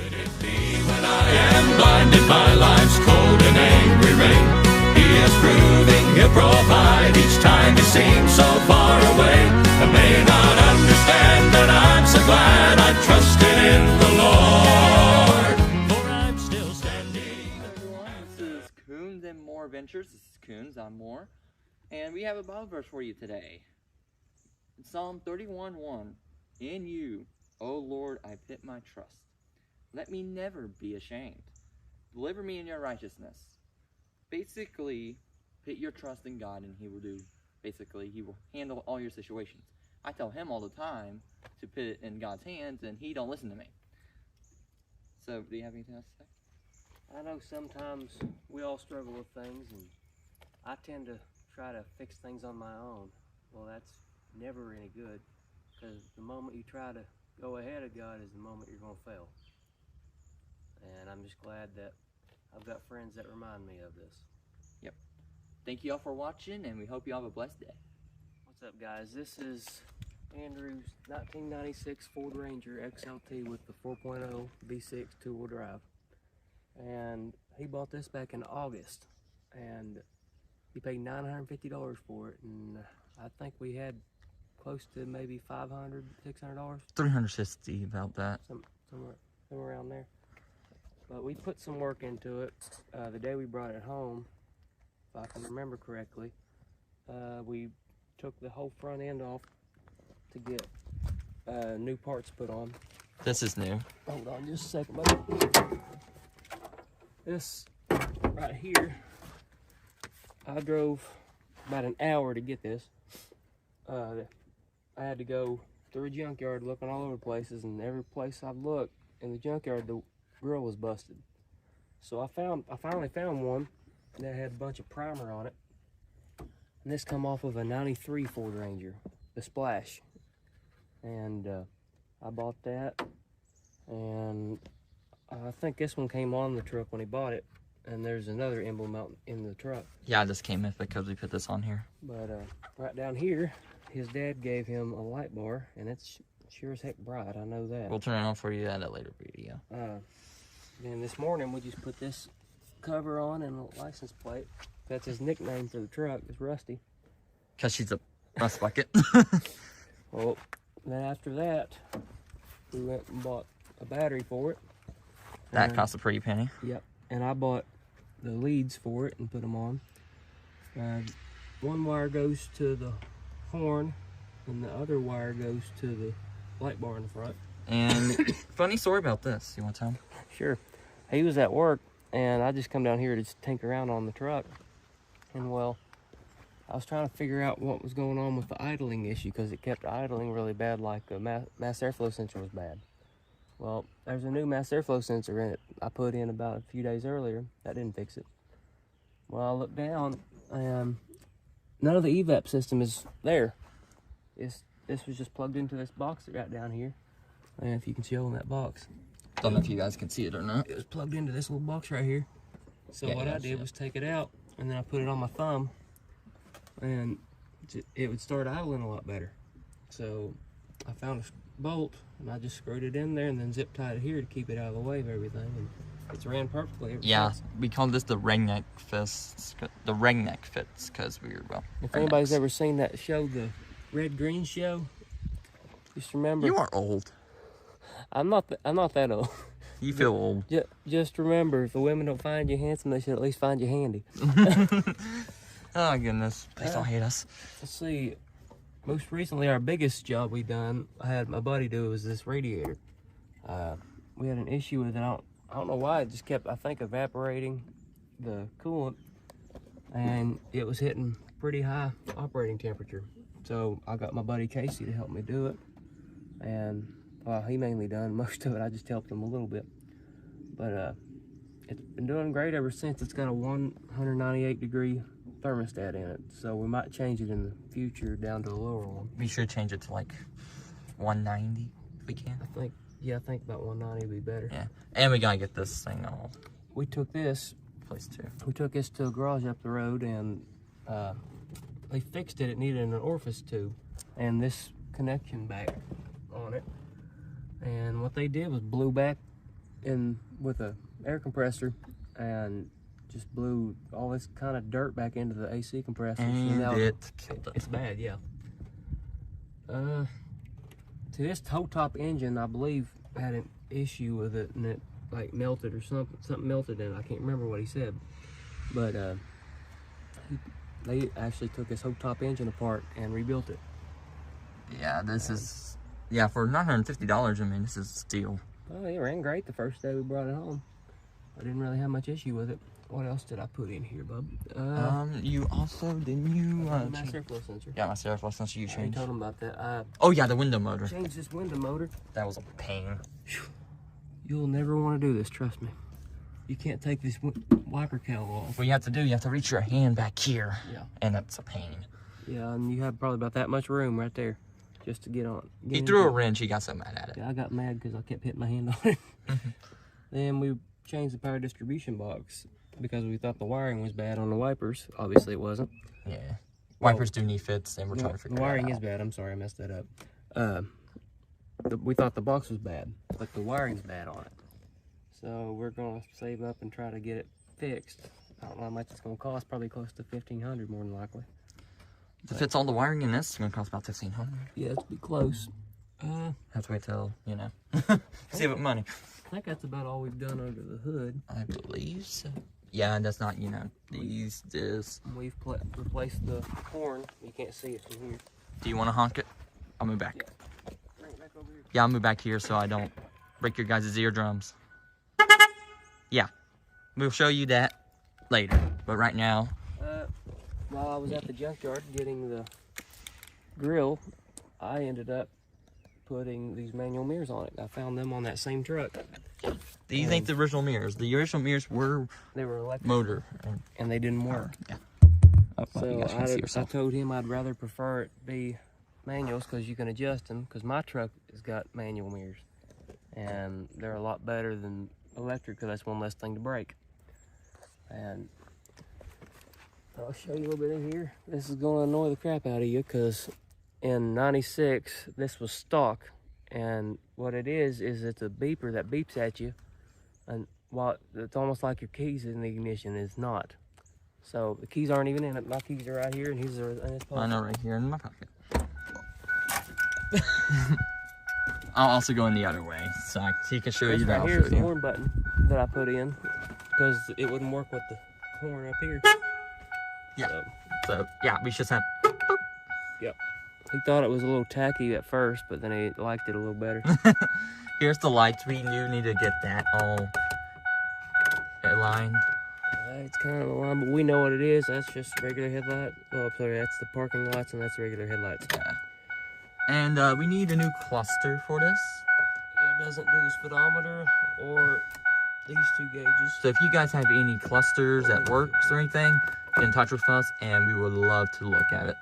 Could it be when I am blinded by life's cold and angry rain? He is proving he'll provide each time he seems so far away. I may not understand, but I'm so glad I trusted in the Lord, for I'm still standing. Hi everyone, this is Coons and More Adventures. This is Coons, I'm More. And we have a Bible verse for you today. In Psalm 31:1, in you, O Lord, I put my trust. Let me never be ashamed. Deliver me in your righteousness. Basically, put your trust in God and he will handle all your situations. I tell him all the time to put it in God's hands and he don't listen to me. So, do you have anything else to say? I know sometimes we all struggle with things, and I tend to try to fix things on my own. Well, that's never any good, because the moment you try to go ahead of God is the moment you're going to fail. And I'm just glad that I've got friends that remind me of this. Yep. Thank you all for watching, and we hope you all have a blessed day. What's up, guys? This is Andrew's 1996 Ford Ranger XLT with the 4.0 V6 two-wheel drive. And he bought this back in August, and he paid $950 for it, and I think we had close to maybe $500, $600. $360, about that. Somewhere around there. But we put some work into it. The day we brought it home, if I can remember correctly, we took the whole front end off to get new parts put on. This is new. Hold on just a second, buddy. This right here, I drove about an hour to get this. I had to go through a junkyard looking all over places, and every place I looked in the junkyard, the grill was busted. So I finally found one that had a bunch of primer on it, and this come off of a 93 Ford Ranger, the Splash. And I bought that, and I think this one came on the truck when he bought it, and there's another emblem out in the truck. Yeah, this came in because we put this on here. But right down here, his dad gave him a light bar, and it's sure as heck bright, I know that. We'll turn it on for you at a later video. Then this morning, we just put this cover on and a license plate. That's his nickname for the truck, is Rusty. Because she's a rust bucket. Well, then after that, we went and bought a battery for it. That cost a pretty penny. Yep, and I bought the leads for it and put them on. One wire goes to the horn, and the other wire goes to the light bar in the front. And funny story about this. You want to tell him? Sure. He was at work, and I just come down here to just tinker around on the truck. And well, I was trying to figure out what was going on with the idling issue, because it kept idling really bad, like the mass airflow sensor was bad. Well, there's a new mass airflow sensor in it I put in about a few days earlier. That didn't fix it. Well, I looked down, and none of the evap system is there. This was just plugged into this box that got down here. And if you can see all in that box. Don't know if you guys can see it or not. It was plugged into this little box right here. So what I did was take it out, and then I put it on my thumb, and it would start idling a lot better. So I found a bolt, and I just screwed it in there and then zip tied it here to keep it out of the way of everything. And it's ran perfectly ever since. We call this the ring neck fits. The ring neck fits because we were, well, If anybody's ever seen that show, the Red Green Show, just remember. You are old. I'm not that old. You feel old. Just remember, if the women don't find you handsome, they should at least find you handy. Oh, goodness. Please don't hate us. Let's see. Most recently, our biggest job we done, I had my buddy do, was this radiator. We had an issue with it. I don't know why. It just kept, I think, evaporating the coolant, and it was hitting pretty high operating temperature. So I got my buddy Casey to help me do it, and he mainly done most of it. I just helped him a little bit. But it's been doing great ever since. It's got a 198 degree thermostat in it, so we might change it in the future down to a lower one. We should change it to like 190 if we can. I think about 190 would be better. Yeah, and we gotta get this thing all We took this too. We took this to a garage up the road, and they fixed it. It needed an orifice tube and this connection back on it. And what they did was blew back in with a air compressor and just blew all this kind of dirt back into the AC compressor. And now it killed it. it's bad, yeah. To this toe top engine, I believe, had an issue with it, and it like melted or something melted in it. I can't remember what he said, but they actually took his whole top engine apart and rebuilt it. Yeah, this is, yeah, for $950, I mean, this is a steal. Oh, it ran great the first day we brought it home. I didn't really have much issue with it. What else did I put in here, bub? You also, didn't you, my surplus sensor. yeah, my surplus sensor you I changed. told him about that. Oh yeah, the window motor. Changed this window motor. That was a pain. You'll never want to do this, trust me. You can't take this wiper cowl off. What you have to do, you have to reach your hand back here. Yeah. And that's a pain. Yeah, and you have probably about that much room right there just to get on. He threw a wrench, he got so mad at it. Yeah, I got mad because I kept hitting my hand on it. Then we changed the power distribution box because we thought the wiring was bad on the wipers. Obviously it wasn't. Yeah. Wipers do need fits, and we're trying to figure the that out. wiring is bad. I'm sorry, I messed that up. We thought the box was bad, but the wiring's bad on it. So we're gonna save up and try to get it fixed. I don't know how much it's gonna cost. Probably close to $1,500 more than likely. If it's all the wiring in this, it's gonna cost about $1,500. Yeah, it's be close. Have to wait till, you know, save up money. I think that's about all we've done under the hood. I believe so. Yeah, and that's not, you know, this. We've replaced the horn. You can't see it from here. Do you want to honk it? I'll move back. Yeah. Bring it back over here. Yeah, I'll move back here so I don't break your guys' eardrums. Yeah, we'll show you that later. But right now, while I was at the junkyard getting the grill, I ended up putting these manual mirrors on it. I found them on that same truck. these ain't the original mirrors. The original mirrors were They were electric, motor. and they didn't work. Yeah. Oh, well, you So guys can see I yourself. told him I'd rather prefer it be manuals because you can adjust them. Because my truck has got manual mirrors, and they're a lot better than electric because that's one less thing to break. And I'll show you a little bit in here. This is going to annoy the crap out of you because in '96 this was stock, and what it is it's a beeper that beeps at you, and while it's almost like your keys in the ignition is not. So the keys aren't even in it. My keys are right here, and his are in his pocket. I know, right here in my pocket. I'll also go in the other way, so he can show This you that. right here is the horn button that I put in because it wouldn't work with the horn up here. Yeah. So yeah, we just have. Yep. He thought it was a little tacky at first, but then he liked it a little better. Here's the lights. We do need to get that all aligned. It's kind of a line, but we know what it is. That's just regular headlight. Oh, sorry, that's the parking lights, and that's regular headlights. Yeah. And we need a new cluster for this. It doesn't do the speedometer or these two gauges. So if you guys have any clusters that works or anything, get in touch with us, and we would love to look at it.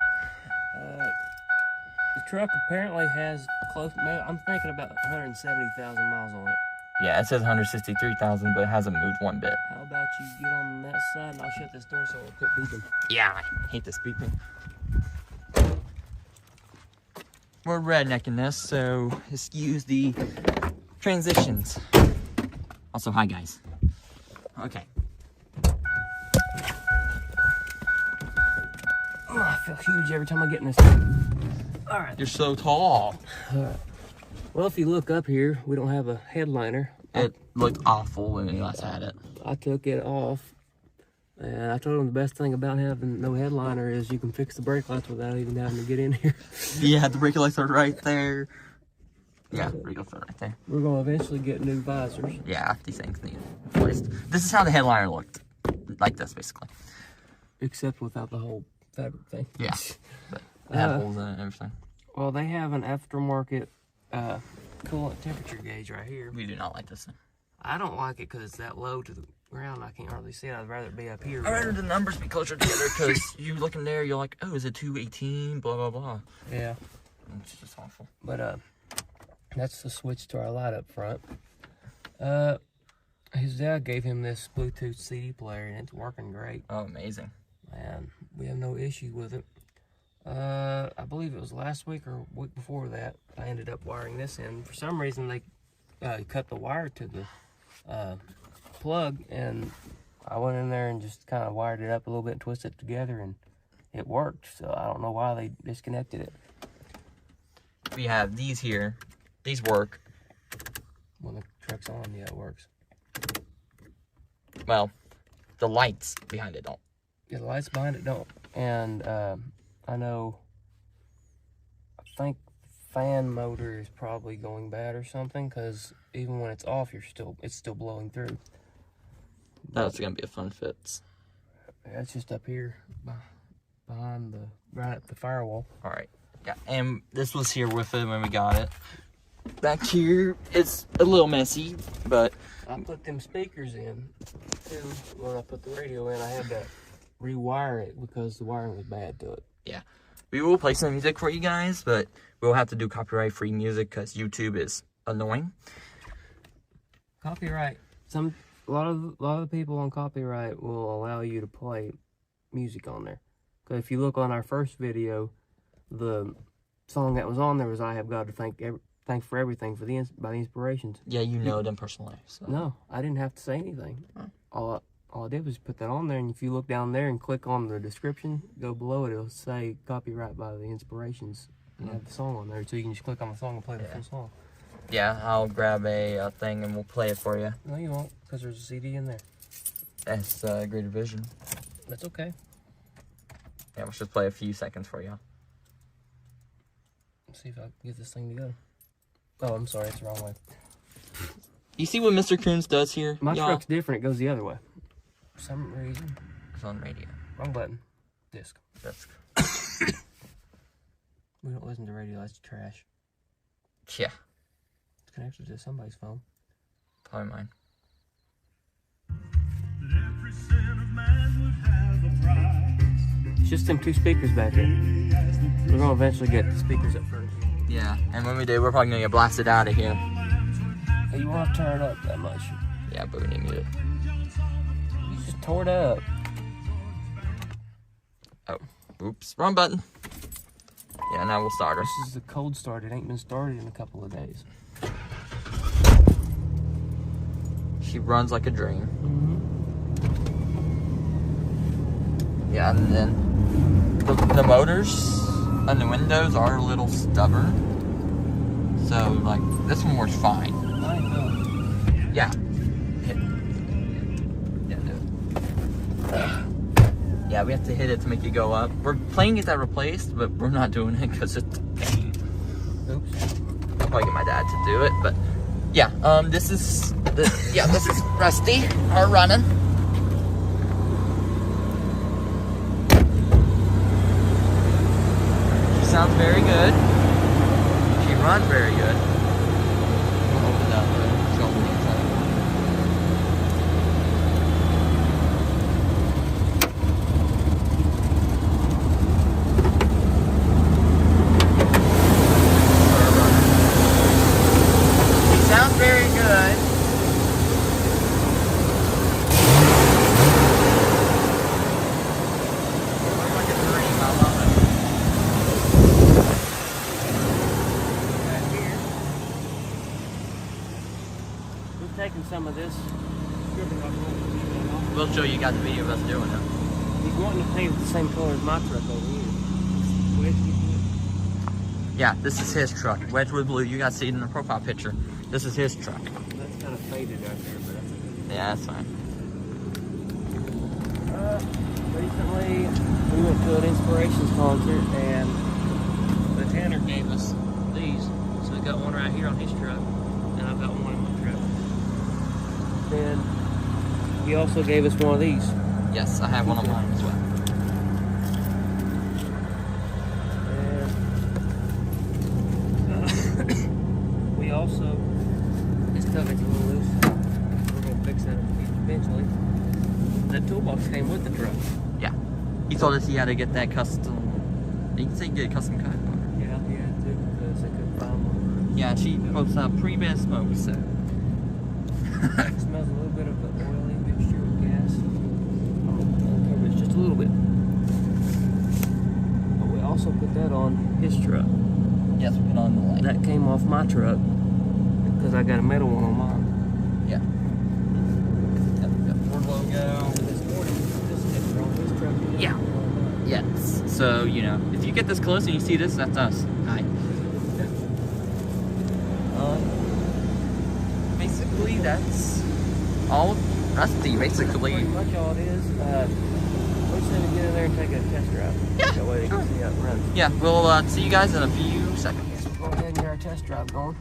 The truck apparently has close. I'm thinking about 170,000 miles on it. Yeah, it says 163,000, but it hasn't moved one bit. How about you get on that side and I'll shut this door so it'll quit beeping. Yeah, I hate this beeping. We're rednecking this, so excuse the transitions. Also, hi guys. Okay. Oh, I feel huge every time I get in this thing. All right. You're so tall. Well, if you look up here, we don't have a headliner. It looked awful when we last had it. I took it off, and I told him the best thing about having no headliner is you can fix the brake lights without even having to get in here. Yeah, the brake lights are right there. Yeah, brake lights are right there. We're going to eventually get new visors. Yeah, these things need replaced. This is how the headliner looked. Like this, basically. Except without the whole fabric thing. Yeah. But it had holes in it and everything. Well, they have an aftermarket coolant temperature gauge right here. We do not like this thing. I don't like it because it's that low to the ground. I can't hardly see it. I'd rather it be up here. I'd rather the numbers be closer together because you look in there, you're like, oh, is it 218? Blah, blah, blah. Yeah. It's just awful. But that's the switch to our light up front. His dad gave him this Bluetooth CD player and it's working great. Oh, amazing. And we have no issue with it. I believe it was last week or week before that I ended up wiring this in. For some reason they cut the wire to the plug, and I went in there and just kind of wired it up a little bit and twisted it together, and it worked. So I don't know why they disconnected it. We have these here. These work. When the truck's on, yeah, it works. Well, the lights behind it don't. Yeah, the lights behind it don't. And I know, I think fan motor is probably going bad or something, because even when it's off, it's still blowing through. That's gonna be a fun fix. Yeah, it's just up here behind right at the firewall. All right. Yeah, and this was here with it when we got it. Back here, it's a little messy, but I put them speakers in too. When I put the radio in, I had to rewire it because the wiring was bad to it. yeah, we will play some music for you guys, but we'll have to do copyright-free music because YouTube is annoying. Copyright. A lot of the people on copyright will allow you to play music on there. Because if you look on our first video, the song that was on there was "I Have God to Thank for Everything" by the Inspirations. Yeah, you know them personally. So. No, I didn't have to say anything. Oh. All I did was put that on there, and if you look down there and click on the description, go below it, it'll say "Copyright by the Inspirations." And have the song on there, so you can just click on the song and play the full song. Yeah, I'll grab a thing and we'll play it for you. No, you won't, because there's a CD in there. That's Greater Vision. That's okay. Yeah, we'll just play a few seconds for you. Let's see if I can get this thing to go. Oh, I'm sorry, it's the wrong way. You see what Mr. Coons does here? My truck's different, it goes the other way. For some reason. It's on radio. Wrong button. Disc. That's We don't listen to radio, that's trash. yeah, It's connected to somebody's phone. probably mine. It's just them two speakers back here. We're gonna eventually get the speakers up front. Yeah, and when we do, we're probably gonna get blasted out of here. Hey, you won't have to turn it up that much. Yeah, but we need to mute it. You just tore it up. Oh, oops, wrong button. Yeah, now we'll start her. This is a cold start. It ain't been started in a couple of days. She runs like a dream. Yeah, and then the motors and the windows are a little stubborn. So, like, this one works fine. Yeah. Yeah, yeah, we have to hit it to make it go up. We're playing it that replaced, but we're not doing it because it's a pain. Oops. I'll probably get my dad to do it, but yeah, this is Rusty, our running. She sounds very good. She runs very good. I'll open that up. Show them the inside. Sounds very good. Looks like a dream. I love it. Right here. We've taken some of this. We'll show you guys the video of us doing it. He's wanting to paint it the same color as my truck over here. Yeah, this is his truck. Wedgwood blue. You guys see it in the profile picture. This is his truck. That's kind of faded out there, but that's okay. Yeah, that's fine. Recently, we went to an Inspirations concert, and the Tanner gave us these. So we got one right here on his truck, and I've got one in my truck. Then he also gave us one of these. Yes, I have one on mine as well. And we also, this cover's a little loose. We're gonna fix that eventually. That toolbox came with the truck. Yeah. He told us he had to get that custom. You can say get a custom cut. Yeah, he had to because they couldn't find one. Yeah, she posts out pre-bed smoke, so. It smells a little bit of the oily mixture with gas. It's just a little bit. But we also put that on his truck. Yes, we put on the light. That came off my truck because I got a metal one on mine. Yeah. So, you know, if you get this close and you see this, that's us. Hi. Basically, that's all rusty, basically. Pretty much all it is. We just need to get in there and take a test drive. Yeah, That way they sure. can see how it runs. Yeah, we'll see you guys in a few seconds. So we'll go ahead and get our test drive going.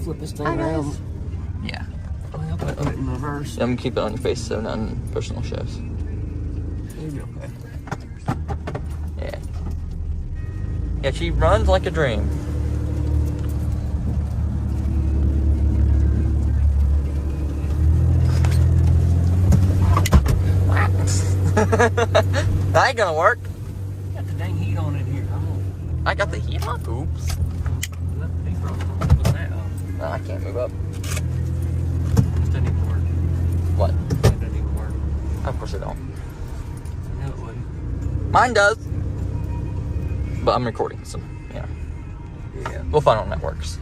Flip this thing around. Yeah. I'll put it in reverse. I'm gonna keep it on your face so none personal shows. You'll be okay. Yeah. Yeah, she runs like a dream. That ain't gonna work. Got the dang heat on in here. I got the heat on. Oops. No, I can't move up. This doesn't even work. What? It doesn't even work. Of course it don't. I knew it wouldn't. Mine does. But I'm recording, so yeah. Yeah. We'll find out when that works.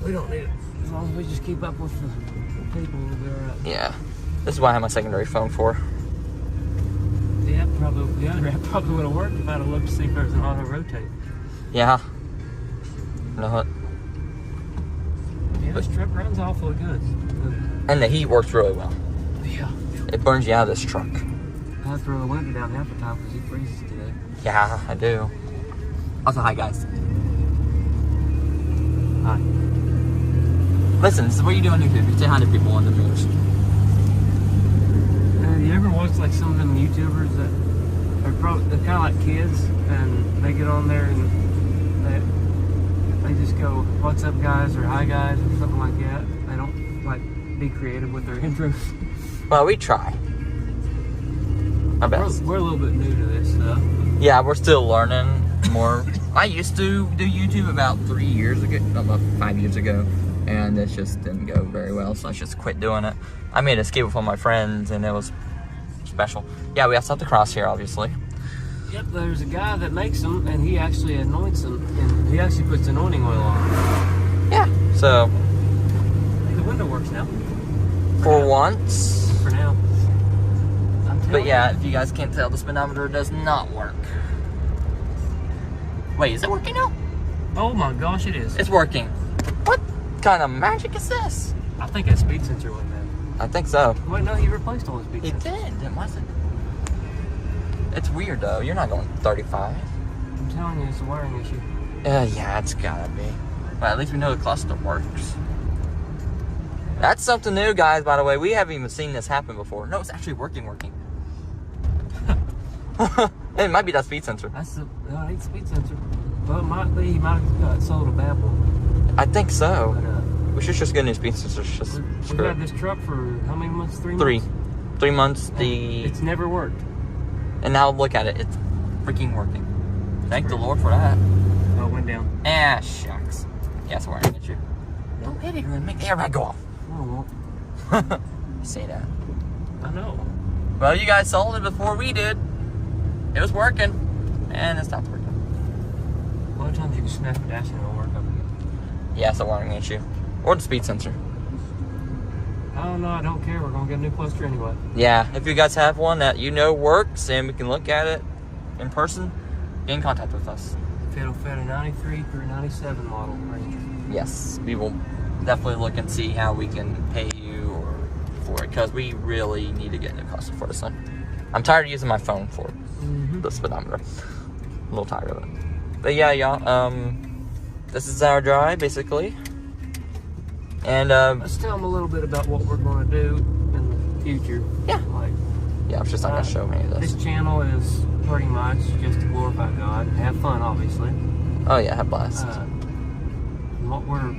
We don't need it. As long as we just keep up with the people, we'll be alright. Yeah. This is what I have my secondary phone for. The app probably, the other app probably would have worked if I'd have looked to see if there's an auto rotate. Yeah. You know what? Yeah, this truck runs awfully good. And the heat works really well. Yeah. It burns you out of this truck. I have to throw the window down half the time because it freezes today. Yeah, I do. Also, hi guys. Hi. Listen, this is what you do on YouTube. You say hi to people on the news. You ever watch like some of them YouTubers that are they're kind of like kids and they get on there and they just go, "What's up, guys?" or "Hi, guys," or something like that. They don't like be creative with their intros. Well, we try. Our best. We're a little bit new to this stuff. Yeah, we're still learning more. I used to do YouTube about 3 years ago, about 5 years ago, and it just didn't go very well, so I just quit doing it. I made a skate with one of my friends, and it was special. Yeah, we also have the cross here, obviously. Yep, there's a guy that makes them, and he actually anoints them, and he actually puts anointing oil on them. Yeah. So, The window works now. for once. For now. But yeah, if you guys can't tell, the speedometer does not work. Wait, is it working now? Oh my gosh, it is. It's working. What kind of magic is this? I think that speed sensor went down. I think so. Wait, no, he replaced all his speed It sensors. did, it wasn't. It's weird though. You're not going 35. I'm telling you, it's a wiring issue. Yeah, it's gotta be. But at least we know the cluster works. That's something new, guys, by the way. We haven't even seen this happen before. No, it's actually working. It might be that speed sensor. That's the speed sensor. Well, it might be. He might have sold a bad one. I think so. But, We should just get new speed sensors. Just we've screw it. had this truck for how many months? 3 Three. months? 3 months. It's never worked. And now look at it. It's freaking working. Thank the Lord for that. Oh, it went down. Ah, shucks. Yeah, it's wiring issue. Don't hit it and make the airbag go off. Oh, well, Say that. I know. Well, you guys sold it before we did. It was working. And it stopped working. A lot of times you can snap the dash and it'll work up again. Yeah, it's a wiring issue. Or the speed sensor. I don't know. I don't care. We're going to get a new cluster anyway. Yeah, if you guys have one that you know works and we can look at it in person, get in contact with us. If it'll fit a 93 through 97 model Ranger. Yes, we will definitely look and see how we can pay you or for it, because we really need to get a new cluster for this one. I'm tired of using my phone for the speedometer. A little tired of it. But yeah, y'all, this is our drive, basically. And, Let's tell them a little bit about what we're going to do in the future. Yeah. Like, yeah, I'm just not going to show any of this. this channel is pretty much just to glorify God and have fun, obviously. Oh yeah, have blast. What we're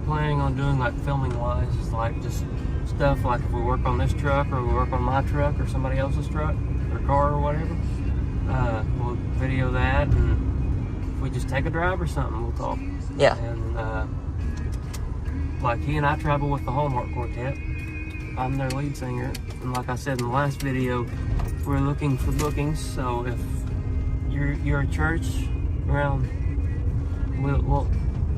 planning on doing, like filming wise, is like just stuff like if we work on this truck or we work on my truck or somebody else's truck or car or whatever, we'll video that, and if we just take a drive or something, we'll talk. Yeah. And like he and I travel with the Hallmark Quartet. I'm their lead singer, and like I said in the last video, we're looking for bookings. So if you're a church around, we'll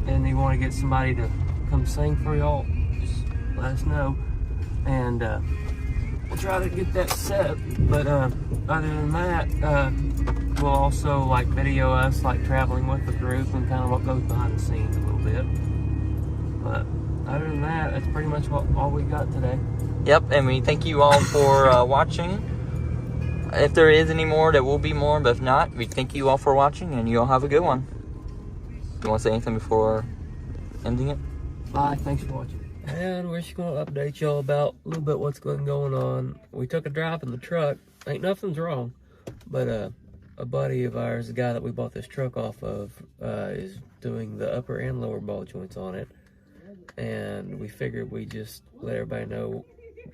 and you want to get somebody to come sing for y'all, just let us know. And we'll try to get that set. But other than that, we'll also like video us like traveling with the group and kind of what goes behind the scenes a little bit. But other than that, that's pretty much all we got today. Yep, and we thank you all for watching. If there is any more, there will be more, but if not, we thank you all for watching, and you all have a good one. You want to say anything before ending it? Bye, thanks for watching. And we're just going to update y'all about a little bit what's going on. We took a drive in the truck. Ain't nothing's wrong, but a buddy of ours, the guy that we bought this truck off of, is doing the upper and lower ball joints on it. And we figured we just let everybody know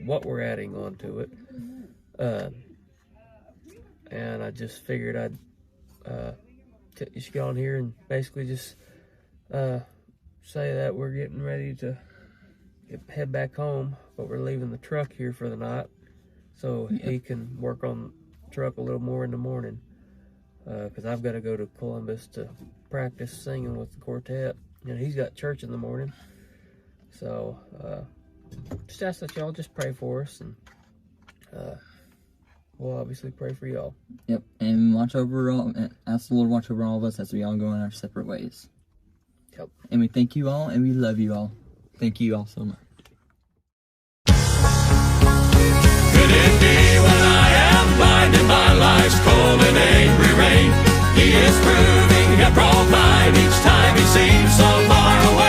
what we're adding onto it. And I just figured I'd just get on here and basically just say that we're getting ready to head back home, but we're leaving the truck here for the night so he can work on the truck a little more in the morning, because I've got to go to Columbus to practice singing with the quartet, and he's got church in the morning. So just ask that y'all just pray for us, and we'll obviously pray for y'all. Yep, and watch over all, ask the Lord to watch over all of us as we all go in our separate ways. Yep. And we thank you all, and we love you all. Thank you all so much. Could it be when I am blinded by life's cold and angry rain? He is proving he'll provide each time he seems so far away.